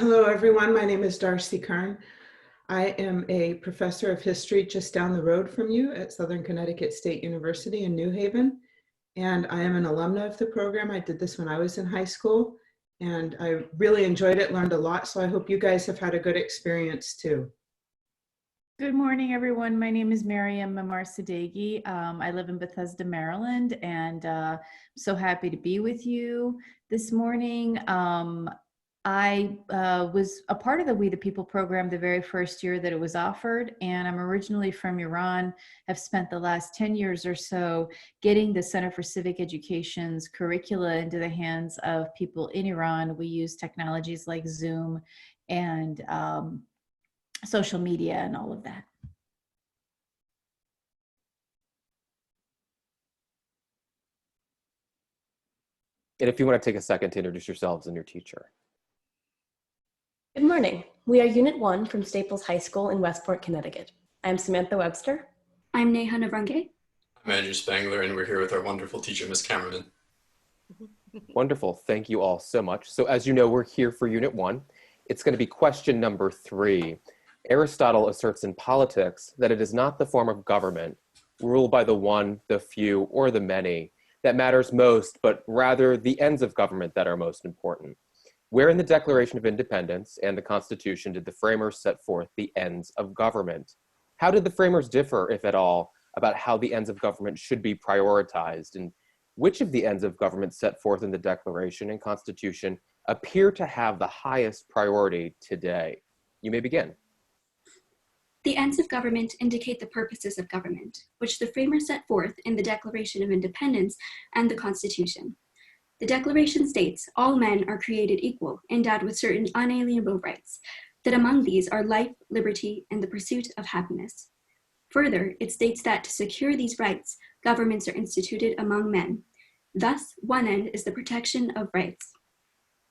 Hello, everyone. My name is Darcy Karn. I am a professor of history just down the road from you at Southern Connecticut State University in New Haven. And I am an alumna of the program. I did this when I was in high school, and I really enjoyed it, learned a lot. So I hope you guys have had a good experience too. Good morning, everyone. My name is Miriam Mamar-Sadeghi. I live in Bethesda, Maryland, and so happy to be with you this morning. I was a part of the We the People program the very first year that it was offered, and I'm originally from Iran, have spent the last 10 years or so getting the Center for Civic Education's curricula into the hands of people in Iran. We use technologies like Zoom and social media and all of that. And if you want to take a second to introduce yourselves and your teacher. Good morning. We are Unit 1 from Staples High School in Westport, Connecticut. I'm Samantha Webster. I'm Neha Navrange. I'm Andrew Spangler, and we're here with our wonderful teacher, Ms. Cameron. Wonderful. Thank you all so much. So as you know, we're here for Unit 1. It's going to be question number 3. Aristotle asserts in politics that it is not the form of government, ruled by the one, the few, or the many, that matters most, but rather the ends of government that are most important. Where in the Declaration of Independence and the Constitution did the framers set forth the ends of government? How did the framers differ, if at all, about how the ends of government should be prioritized? And which of the ends of government set forth in the Declaration and Constitution appear to have the highest priority today? You may begin. The ends of government indicate the purposes of government, which the framers set forth in the Declaration of Independence and the Constitution. The Declaration states all men are created equal, endowed with certain unalienable rights, that among these are life, liberty, and the pursuit of happiness. Further, it states that to secure these rights, governments are instituted among men. Thus, one end is the protection of rights.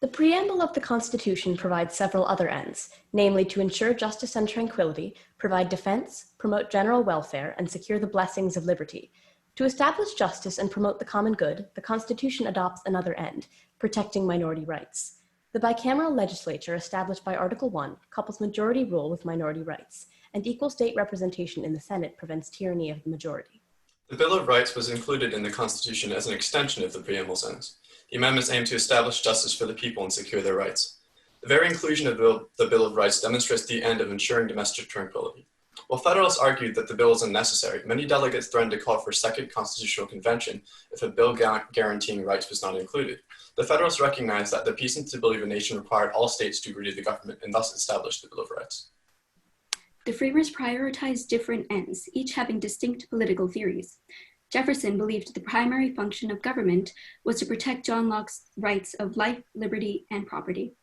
The preamble of the Constitution provides several other ends, namely to ensure justice and tranquility, provide defense, promote general welfare, and secure the blessings of liberty. To establish justice and promote the common good, the Constitution adopts another end, protecting minority rights. The bicameral legislature established by Article 1 couples majority rule with minority rights, and equal state representation in the Senate prevents tyranny of the majority. The Bill of Rights was included in the Constitution as an extension of the preamble's ends. The amendments aim to establish justice for the people and secure their rights. The very inclusion of the Bill of Rights demonstrates the end of ensuring domestic tranquility. While Federalists argued that the bill is unnecessary, many delegates threatened to call for a second constitutional convention if a bill guaranteeing rights was not included. The Federalists recognized that the peace and stability of a nation required all states to agree to the government and thus established the Bill of Rights. The framers prioritized different ends, each having distinct political theories. Jefferson believed the primary function of government was to protect John Locke's rights of life, liberty, and property.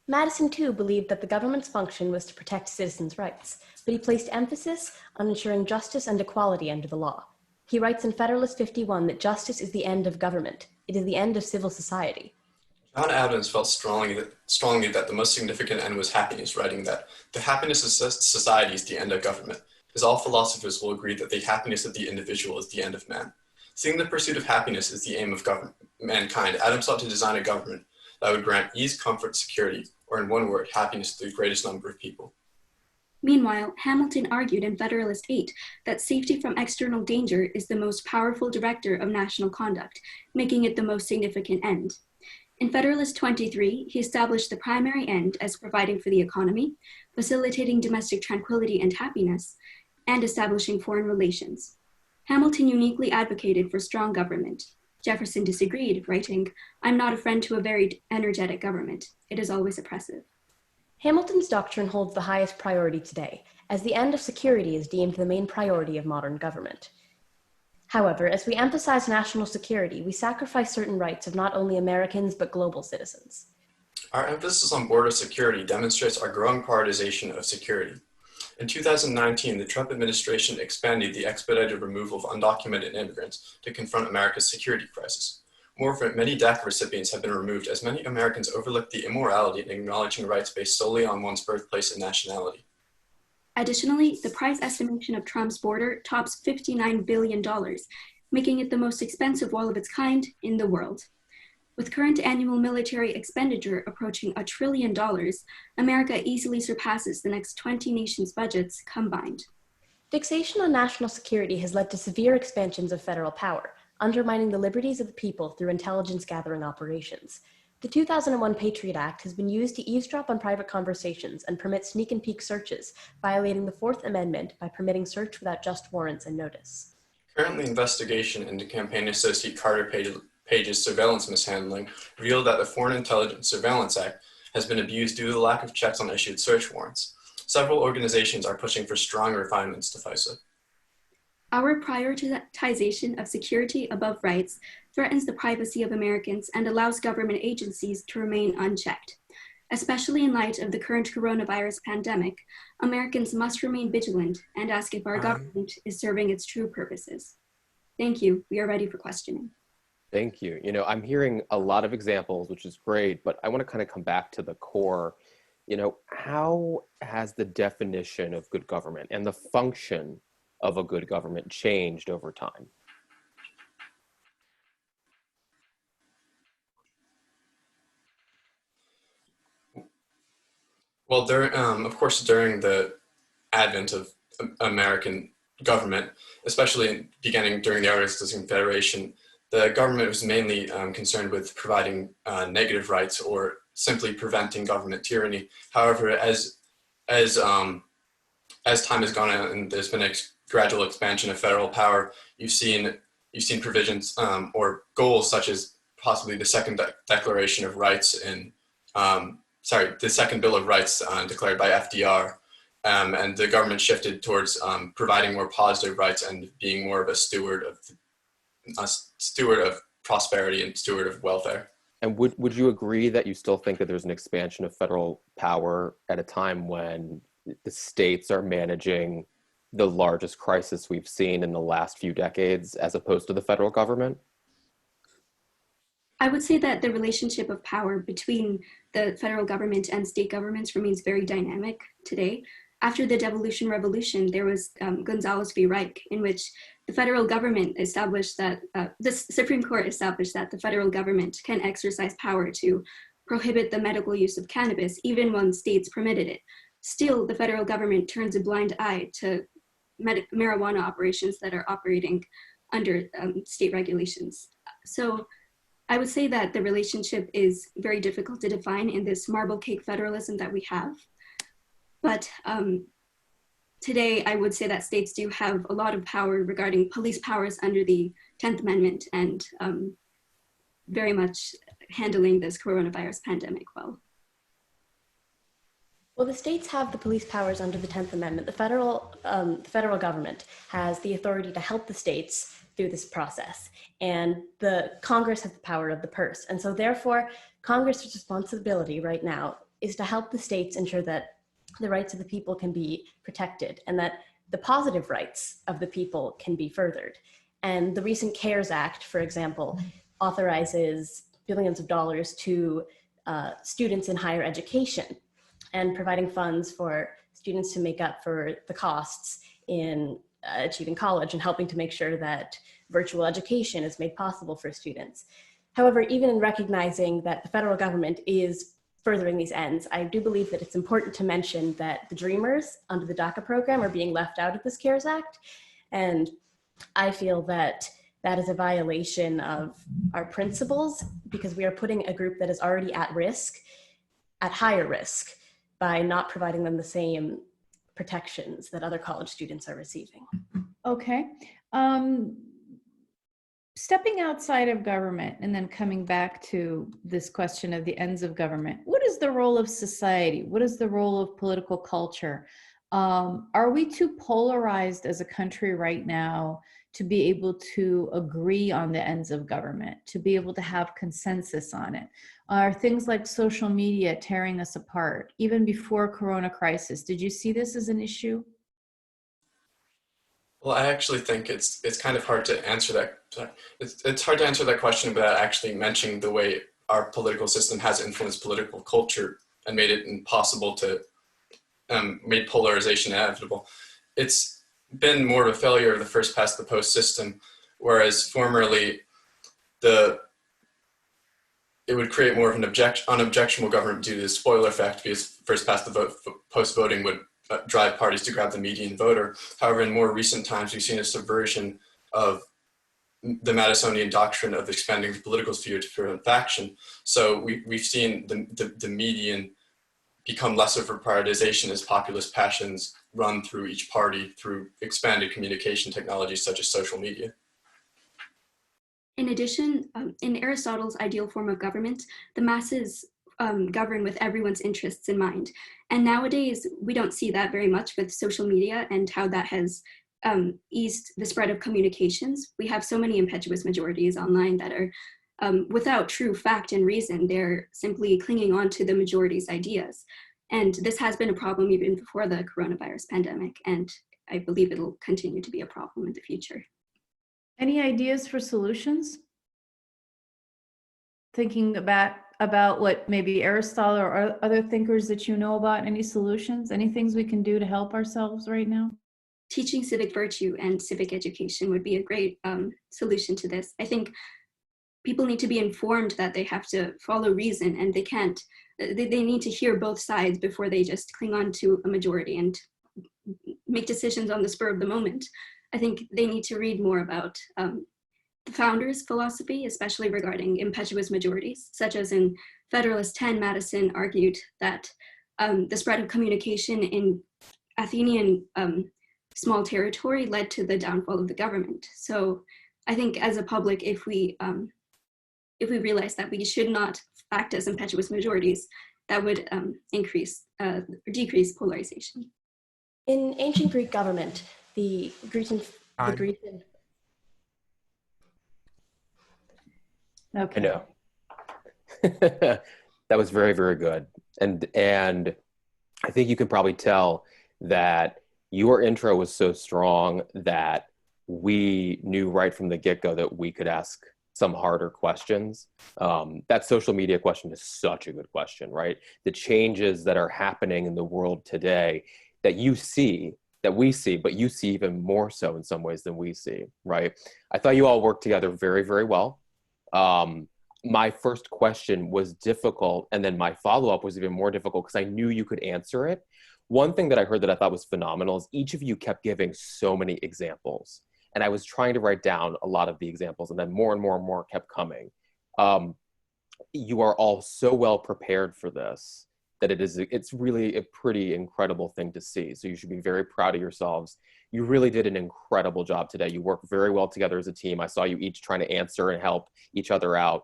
Madison, too, believed that the government's function was to protect citizens' rights, but he placed emphasis on ensuring justice and equality under the law. He writes in Federalist 51 that justice is the end of government. It is the end of civil society. John Adams felt strongly that the most significant end was happiness, writing that the happiness of society is the end of government, as all philosophers will agree that the happiness of the individual is the end of man. Seeing the pursuit of happiness as the aim of mankind, Adams sought to design a government that would grant ease, comfort, security, or in one word, happiness to the greatest number of people. Meanwhile, Hamilton argued in Federalist 8 that safety from external danger is the most powerful director of national conduct, making it the most significant end. In Federalist 23, he established the primary end as providing for the economy, facilitating domestic tranquility and happiness, and establishing foreign relations. Hamilton uniquely advocated for strong government. Jefferson disagreed, writing, "I'm not a friend to a very energetic government. It is always oppressive." Hamilton's doctrine holds the highest priority today, as the end of security is deemed the main priority of modern government. However, as we emphasize national security, we sacrifice certain rights of not only Americans, but global citizens. Our emphasis on border security demonstrates our growing prioritization of security. In 2019, the Trump administration expanded the expedited removal of undocumented immigrants to confront America's security crisis. Moreover, many DACA recipients have been removed as many Americans overlook the immorality in acknowledging rights based solely on one's birthplace and nationality. Additionally, the price estimation of Trump's border tops $59 billion, making it the most expensive wall of its kind in the world. With current annual military expenditure approaching $1 trillion, America easily surpasses the next 20 nations' budgets combined. Fixation on national security has led to severe expansions of federal power, undermining the liberties of the people through intelligence gathering operations. The 2001 Patriot Act has been used to eavesdrop on private conversations and permit sneak and peek searches, violating the Fourth Amendment by permitting search without just warrants and notice. Currently, investigation into campaign associate Carter Page's surveillance mishandling revealed that the Foreign Intelligence Surveillance Act has been abused due to the lack of checks on issued search warrants. Several organizations are pushing for strong refinements to FISA. Our prioritization of security above rights threatens the privacy of Americans and allows government agencies to remain unchecked. Especially in light of the current coronavirus pandemic, Americans must remain vigilant and ask if our government is serving its true purposes. Thank you. We are ready for questioning. Thank you. You know, I'm hearing a lot of examples, which is great, but I want to kind of come back to the core. You know, how has the definition of good government and the function of a good government changed over time? Well, of course, during the advent of American government, especially beginning during the Articles of Confederation, the government was mainly concerned with providing negative rights or simply preventing government tyranny. However, as time has gone on and there's been a gradual expansion of federal power, you've seen provisions or goals such as possibly the Second Declaration of Rights and the Second Bill of Rights declared by FDR, and the government shifted towards providing more positive rights and being more of a steward of prosperity and steward of welfare. And would you agree that you still think that there's an expansion of federal power at a time when the states are managing the largest crisis we've seen in the last few decades as opposed to the federal government? I would say that the relationship of power between the federal government and state governments remains very dynamic today. After the Devolution Revolution, there was Gonzales v. Reich, in which the federal government established that, the Supreme Court established that the federal government can exercise power to prohibit the medical use of cannabis, even when states permitted it. Still, the federal government turns a blind eye to marijuana operations that are operating under state regulations. So I would say that the relationship is very difficult to define in this marble cake federalism that we have. But today, I would say that states do have a lot of power regarding police powers under the 10th Amendment and very much handling this coronavirus pandemic well. Well, the states have the police powers under the 10th Amendment. The federal government has the authority to help the states through this process, and the Congress has the power of the purse. And so therefore, Congress's responsibility right now is to help the states ensure that the rights of the people can be protected and that the positive rights of the people can be furthered. And the recent CARES Act, for example, authorizes billions of dollars to students in higher education and providing funds for students to make up for the costs in achieving college and helping to make sure that virtual education is made possible for students. However, even in recognizing that the federal government is furthering these ends, I do believe that it's important to mention that the Dreamers under the DACA program are being left out of this CARES Act. And I feel that that is a violation of our principles because we are putting a group that is already at risk, at higher risk, by not providing them the same protections that other college students are receiving. Okay. Stepping outside of government and then coming back to this question of the ends of government, what is the role of society? What is the role of political culture? Are we too polarized as a country right now to be able to agree on the ends of government, to be able to have consensus on it? Are things like social media tearing us apart? Even before Corona crisis, did you see this as an issue? Well, I actually think it's kind of hard to answer that. It's hard to answer that question without actually mentioning the way our political system has influenced political culture and made it impossible to made polarization inevitable. It's been more of a failure of the first past the post system, whereas formerly the it would create more of an unobjectionable government due to the spoiler effect, because first past the vote, post voting would drive parties to grab the median voter. However, in more recent times, we've seen a subversion of the Madisonian doctrine of expanding the political sphere to prevent faction. So we've seen the median become less of a prioritization as populist passions run through each party through expanded communication technologies such as social media. In addition, in Aristotle's ideal form of government, the masses govern with everyone's interests in mind. And nowadays, we don't see that very much with social media and how that has eased the spread of communications. We have so many impetuous majorities online that are without true fact and reason. They're simply clinging on to the majority's ideas. And this has been a problem even before the coronavirus pandemic. And I believe it'll continue to be a problem in the future. Any ideas for solutions? Thinking about what maybe Aristotle or other thinkers that you know about, any solutions, any things we can do to help ourselves right now? Teaching civic virtue and civic education would be a great solution to this. I think people need to be informed that they have to follow reason, and they need to hear both sides before they just cling on to a majority and make decisions on the spur of the moment. I think they need to read more about the founders' philosophy, especially regarding impetuous majorities, such as in Federalist 10, Madison argued that the spread of communication in Athenian small territory led to the downfall of the government. So I think as a public, if we realize that we should not act as impetuous majorities, that would decrease polarization. In ancient Greek government, the Grecian. Okay. I know. That was very, very good. And I think you can probably tell that your intro was so strong that we knew right from the get-go that we could ask some harder questions. That social media question is such a good question, right? The changes that are happening in the world today that you see, that we see, but you see even more so in some ways than we see, right? I thought you all worked together very, very well. My first question was difficult, and then my follow-up was even more difficult because I knew you could answer it. One thing that I heard that I thought was phenomenal is each of you kept giving so many examples, and I was trying to write down a lot of the examples, and then more and more and more kept coming. You are all so well prepared for this that it's really a pretty incredible thing to see. So you should be very proud of yourselves. You really did an incredible job today. You worked very well together as a team. I saw you each trying to answer and help each other out.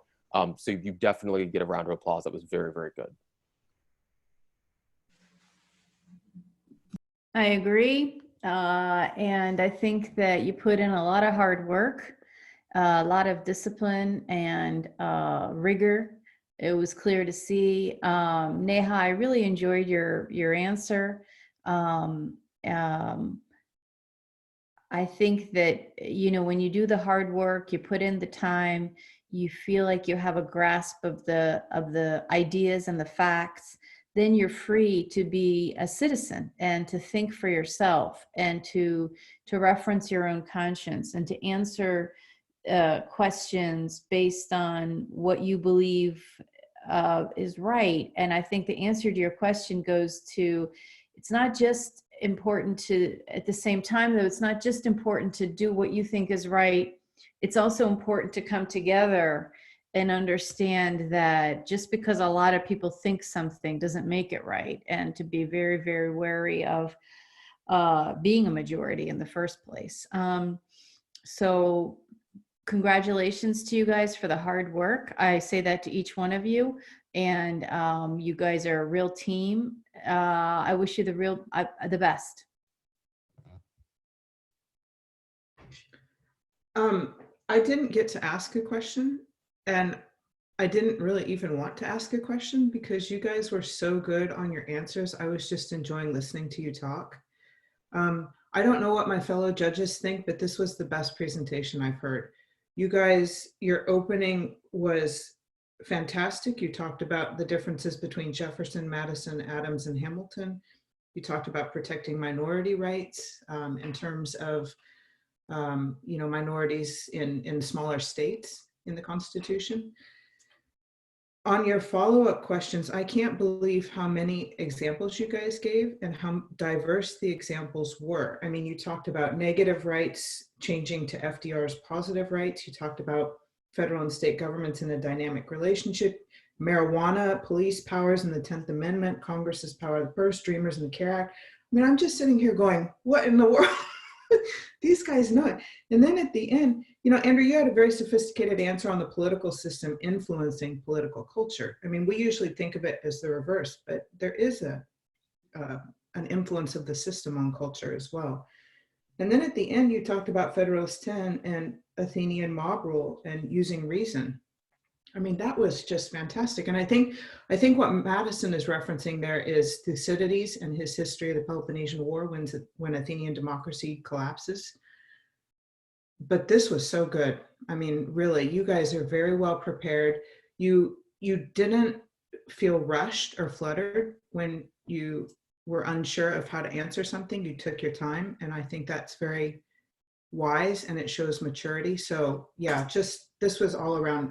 So you definitely get a round of applause. That was very, very good. I agree. And I think that you put in a lot of hard work, a lot of discipline and rigor. It was clear to see. Neha, I really enjoyed your answer. I think that, when you do the hard work, you put in the time, you feel like you have a grasp of the ideas and the facts, then you're free to be a citizen and to think for yourself and to reference your own conscience and to answer questions based on what you believe is right. And I think the answer to your question goes to, it's not just important to, at the same time though, it's not just important to do what you think is right. It's also important to come together and understand that just because a lot of people think something doesn't make it right, and to be very, very wary of being a majority in the first place. So congratulations to you guys for the hard work. I say that to each one of you, and you guys are a real team. I wish you the best. I didn't get to ask a question, and I didn't really even want to ask a question because you guys were so good on your answers. I was just enjoying listening to you talk. I don't know what my fellow judges think, but this was the best presentation I've heard. You guys, your opening was fantastic. You talked about the differences between Jefferson, Madison, Adams, and Hamilton. You talked about protecting minority rights in terms of minorities in smaller states in the Constitution. On your follow-up questions, I can't believe how many examples you guys gave and how diverse the examples were. I mean, you talked about negative rights changing to FDR's positive rights. You talked about federal and state governments in a dynamic relationship, marijuana, police powers in the 10th Amendment, Congress's power of the purse, Dreamers in the CARE Act. I mean, I'm just sitting here going, what in the world? These guys know it. And then at the end, you know, Andrew, you had a very sophisticated answer on the political system influencing political culture. I mean, we usually think of it as the reverse, but there is an influence of the system on culture as well. And then at the end, you talked about Federalist 10 and Athenian mob rule and using reason. I mean, that was just fantastic. And I think what Madison is referencing there is Thucydides and his history of the Peloponnesian War when Athenian democracy collapses. But this was so good. I mean, really, you guys are very well prepared. You didn't feel rushed or fluttered when you were unsure of how to answer something. You took your time, and I think that's very wise, and it shows maturity. So yeah, just this was all around